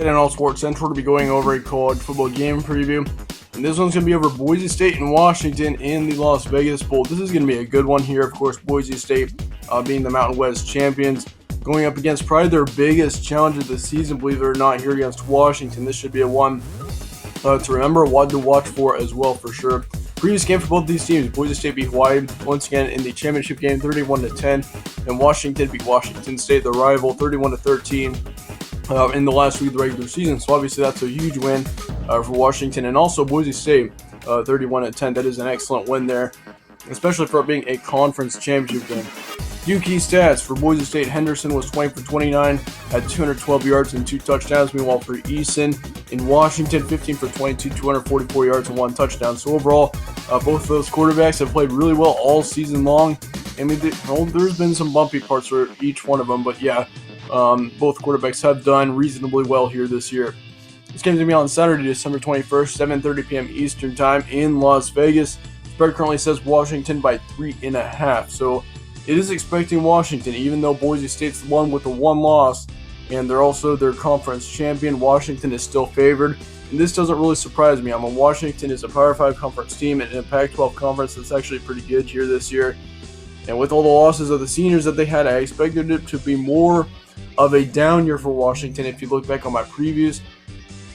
And on Sports Central to be going over a college football game preview. And this one's going to be over Boise State and Washington in the Las Vegas Bowl. This is going to be a good one here. Of course, Boise State being the Mountain West champions, going up against probably their biggest challenge of the season, believe it or not, here against Washington. This should be a one to remember, one to watch for as well, for sure. Previous game for both these teams, Boise State beat Hawaii once again in the championship game, 31-10, and Washington beat Washington State, the rival, 31-13. In the last week of the regular season, so obviously that's a huge win for Washington, and also Boise State, 31-10. That is an excellent win there, especially for it being a conference championship game. Few key stats for Boise State: Henderson was 20 for 29, had 212 yards and 2 touchdowns. Meanwhile, for Eason in Washington, 15 for 22, 244 yards and 1 touchdown. So overall, both of those quarterbacks have played really well all season long. I mean, there's been some bumpy parts for each one of them, but yeah. Both quarterbacks have done reasonably well here this year. This game's going to be on Saturday, December 21st, 7:30 p.m. Eastern Time in Las Vegas. Spread currently says Washington by 3.5. So it is expecting Washington, even though Boise State's the one with the one loss, and they're also their conference champion. Washington is still favored, and this doesn't really surprise me. Washington is a Power 5 conference team and in a Pac-12 conference that's actually pretty good here this year. And with all the losses of the seniors that they had, I expected it to be more of a down year for Washington if you look back on my previews.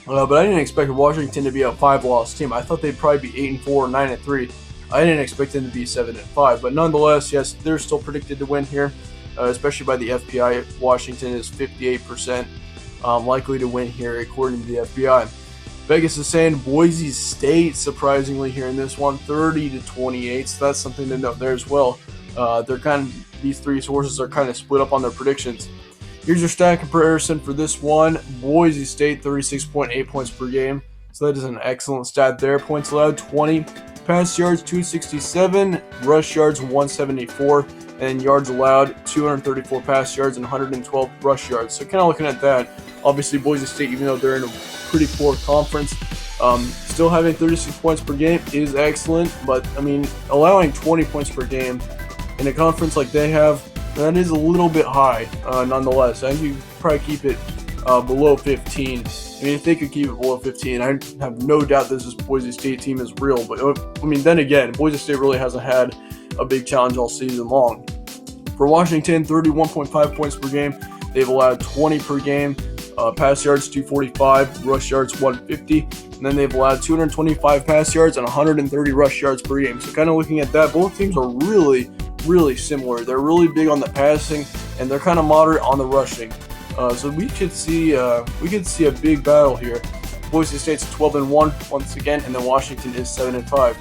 But I didn't expect Washington to be a 5-loss team. I thought they'd probably be 8-4 or 9-3. I didn't expect them to be 7-5. But nonetheless, yes, they're still predicted to win here, especially by the FPI. Washington is 58% likely to win here, according to the FBI. Vegas is saying Boise State, surprisingly, here in this one, 30-28. So that's something to note there as well. These three sources are kind of split up on their predictions. Here's your stat comparison for this one. Boise State, 36.8 points per game. So that is an excellent stat there. Points allowed, 20. Pass yards, 267. Rush yards, 174. And yards allowed, 234 pass yards and 112 rush yards. So kind of looking at that, obviously Boise State, even though they're in a pretty poor conference, still having 36 points per game is excellent. But, allowing 20 points per game in a conference like they have, that is a little bit high, nonetheless. I think you could probably keep it below 15. If they could keep it below 15, I have no doubt this Boise State team is real. But, then again, Boise State really hasn't had a big challenge all season long. For Washington, 31.5 points per game. They've allowed 20 per game. Pass yards, 245. Rush yards, 150. And then they've allowed 225 pass yards and 130 rush yards per game. So kind of looking at that, both teams are really similar. They're really big on the passing, and they're kind of moderate on the rushing. So we could see a big battle here. Boise State's 12-1 once again, and then Washington is 7-5.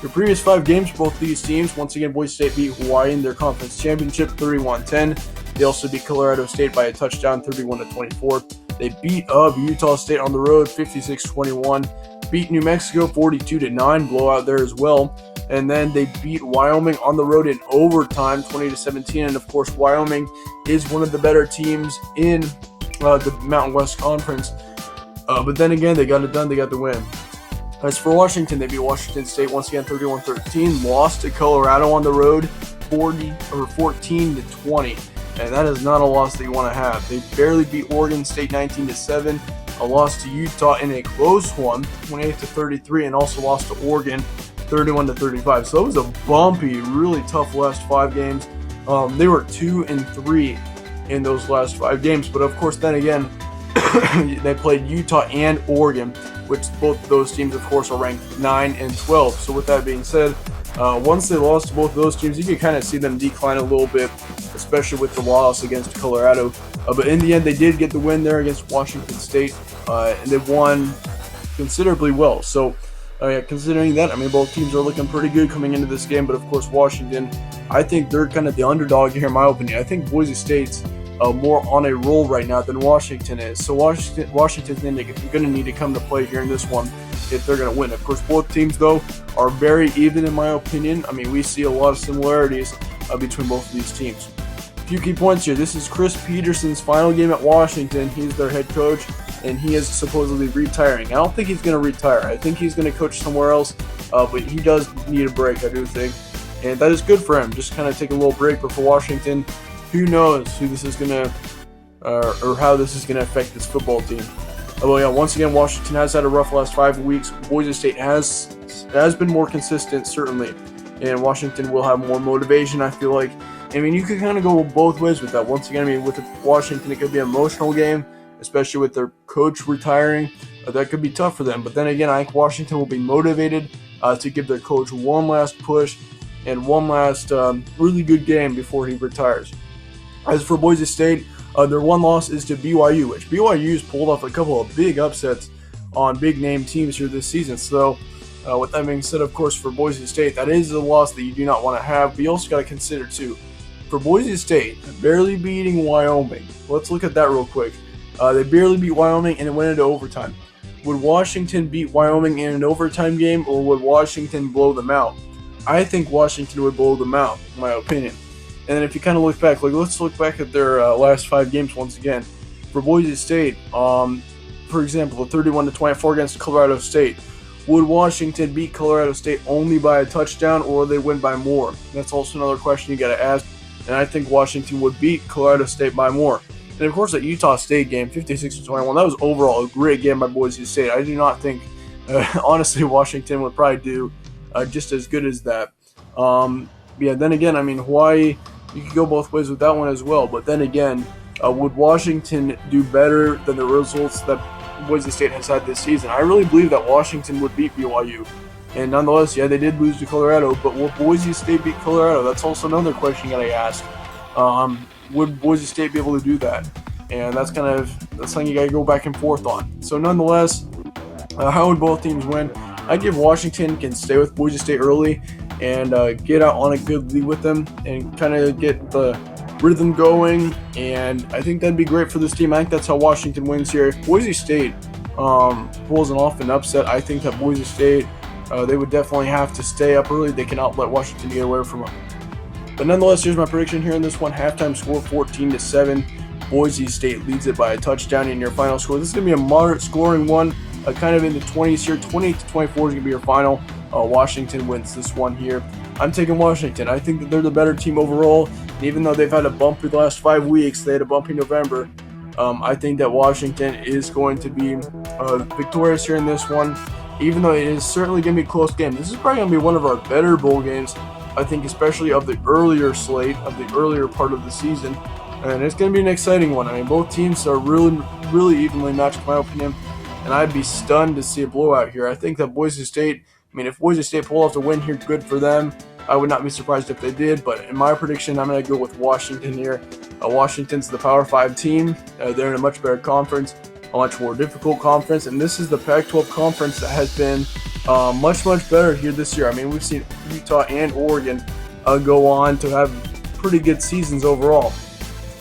Your previous 5 games for both these teams, once again, Boise State beat Hawaii in their conference championship, 31-10. They also beat Colorado State by a touchdown, 31-24. They beat up Utah State on the road, 56-21. Beat New Mexico, 42-9, blowout there as well. And then they beat Wyoming on the road in overtime, 20-17. And of course, Wyoming is one of the better teams in the Mountain West Conference. But then again, they got it done. They got the win. As for Washington, they beat Washington State once again, 31-13. Lost to Colorado on the road, 14-20. And that is not a loss that you want to have. They barely beat Oregon State 19-7. A loss to Utah in a close one, 28-33, and also lost to Oregon 31-35. So it was a bumpy, really tough last 5 games. They were 2-3 in those last 5 games, but of course, then again, they played Utah and Oregon, which both of those teams, of course, are ranked 9 and 12. So with that being said, once they lost to both of those teams, you can kind of see them decline a little bit, especially with the loss against Colorado. But in the end, they did get the win there against Washington State, and they won considerably well. So considering that, both teams are looking pretty good coming into this game. But of course, Washington, I think they're kind of the underdog here, in my opinion. I think Boise State's more on a roll right now than Washington is. So Washington's going to need to come to play here in this one if they're going to win. Of course, both teams, though, are very even, in my opinion. We see a lot of similarities between both of these teams. A few key points here. This is Chris Peterson's final game at Washington. He's their head coach, and he is supposedly retiring. I don't think he's going to retire. I think he's going to coach somewhere else, but he does need a break, I do think. And that is good for him. Just kind of take a little break. But for Washington, who knows who this is going to, or how this is going to affect this football team. Well, yeah, once again, Washington has had a rough last 5 weeks. Boise State has been more consistent, certainly, and Washington will have more motivation, I feel like. I mean, you could kind of go both ways with that. Once again, I mean, with Washington, it could be an emotional game, especially with their coach retiring. That could be tough for them. But then again, I think Washington will be motivated to give their coach one last push and one last really good game before he retires. As for Boise State, their one loss is to BYU, which BYU's pulled off a couple of big upsets on big-name teams here this season. So, with that being said, of course, for Boise State, that is a loss that you do not want to have. But you also got to consider, too, for Boise State, barely beating Wyoming. Let's look at that real quick. They barely beat Wyoming, and it went into overtime. Would Washington beat Wyoming in an overtime game, or would Washington blow them out? I think Washington would blow them out, in my opinion. And then if you kind of look back, let's look back at their last 5 games once again. For Boise State, for example, the 31-24 against Colorado State. Would Washington beat Colorado State only by a touchdown, or would they win by more? That's also another question you got to ask. And I think Washington would beat Colorado State by more. And of course, that Utah State game, 56-21, that was overall a great game by Boise State. I do not think, honestly, Washington would probably do just as good as that. Yeah, then again, I mean, Hawaii, you could go both ways with that one as well. But then again, would Washington do better than the results that Boise State has had this season? I really believe that Washington would beat BYU. And nonetheless, yeah, they did lose to Colorado, but will Boise State beat Colorado? That's also another question you got to ask. Would Boise State be able to do that? And that's something you got to go back and forth on. So nonetheless, how would both teams win? I give Washington can stay with Boise State early and get out on a good lead with them and kind of get the rhythm going. And I think that'd be great for this team. I think that's how Washington wins here. If Boise State pulls off an upset, I think that Boise State, they would definitely have to stay up early. They cannot let Washington get away from them. But nonetheless, here's my prediction here in this one. Halftime score 14-7. Boise State leads it by a touchdown in your final score. This is going to be a moderate scoring one, kind of in the 20s here. 28-24 is going to be your final. Washington wins this one here. I'm taking Washington. I think that they're the better team overall. And even though they've had a bumpy the last 5 weeks, they had a bumpy November. I think that Washington is going to be victorious here in this one, even though it is certainly going to be a close game. This is probably going to be one of our better bowl games, I think, especially of the earlier slate, of the earlier part of the season. And it's going to be an exciting one. I mean, both teams are really, really evenly matched, in my opinion. And I'd be stunned to see a blowout here. I think that Boise State, if Boise State pull off the win here, good for them. I would not be surprised if they did. But in my prediction, I'm going to go with Washington here. Washington's the Power 5 team. They're in a much better conference, a much more difficult conference. And this is the Pac-12 conference that has been much, much better here this year. I mean, we've seen Utah and Oregon go on to have pretty good seasons overall.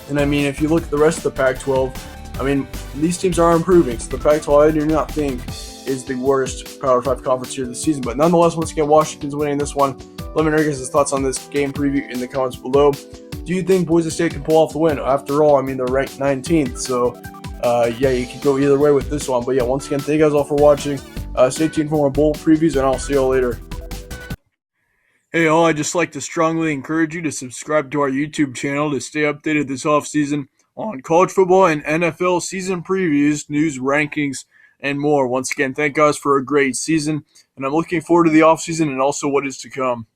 And I mean, if you look at the rest of the Pac-12, I mean, these teams are improving. So the Pac-12, I do not think, is the worst Power 5 conference here this season. But nonetheless, once again, Washington's winning this one. Let me know your guys' thoughts on this game preview in the comments below. Do you think Boise State can pull off the win? After all, I mean, they're ranked 19th. So, yeah, you can go either way with this one. But yeah, once again, thank you guys all for watching. Stay tuned for more bowl previews, and I'll see you all later. Hey all, I'd just like to strongly encourage you to subscribe to our YouTube channel to stay updated this offseason on college football and NFL season previews, news, rankings, and more. Once again, thank guys for a great season, and I'm looking forward to the offseason and also what is to come.